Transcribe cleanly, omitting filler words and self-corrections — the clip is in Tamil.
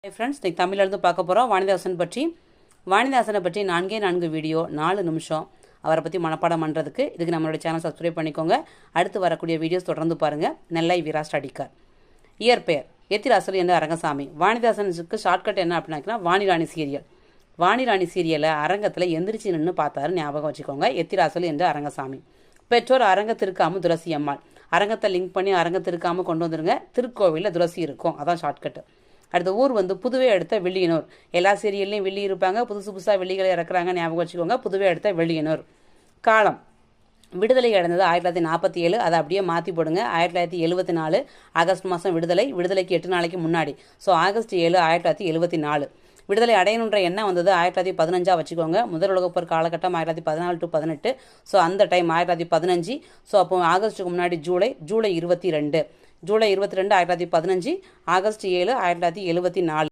ஹாய் ஃப்ரெண்ட்ஸ், இன்றைக்கி தமிழ்லேருந்து பார்க்க போகிறோம் வாணிதாசனை பற்றி 4 வீடியோ 4 நிமிஷம் அவரை பற்றி மனப்பாடம் பண்ணுறதுக்கு. இதுக்கு நம்மளுடைய சேனல் சப்ஸ்கிரைப் பண்ணிக்கோங்க. அடுத்து வரக்கூடிய வீடியோஸ் தொடர்ந்து பாருங்கள். நெல்லை வீரா ஸ்டடிக்கார். இயற்பெயர் எத்திராசல் என்ற அரங்கசாமி. வாணிதாசனுக்கு ஷார்ட்கட் என்ன அப்படின்னா வாணிராணி சீரியல். வாணிராணி சீரியலை அரங்கத்தில் எந்திரிச்சு நின்று பார்த்தாரு, ஞாபகம் வச்சுக்கோங்க. எத்திராசல் என்ற அரங்கசாமி. பெற்றோர் அரங்கத்திருக்காமல் துளசி அம்மாள். அரங்கத்தை லிங்க் பண்ணி அரங்கத்திருக்காமல் கொண்டு வந்துருங்க. திருக்கோவிலில் துளசி இருக்கும், அதான் ஷார்ட்கட்டு. அடுத்த ஊர் புதுவை அடுத்த வில்லியனூர். எல்லா சீரியல்லையும் வில்லி இருப்பாங்க, புதுசாக வில்லிகளை இறக்குறாங்க, ஞாபகம் வச்சுக்கோங்க. புதுவை அடுத்த வில்லியனூர். காலம் விடுதலை அடைந்தது 1947, அதை அப்படியே மாற்றி போடுங்க. 1974 ஆகஸ்ட் மாதம் விடுதலைக்கு 8 நாளைக்கு முன்னாடி. So August 7 1974. விடுதலை அடையணுன்ற எண்ணம் வந்தது 1915 வச்சுக்கோங்க. முதல் உலகப்போர் காலகட்டம் 1914 to 18. ஸோ அந்த டைம் 1915. ஸோ அப்போ ஆகஸ்ட்டுக்கு முன்னாடி ஜூலை 22 1915, ஆகஸ்ட் 7 1974.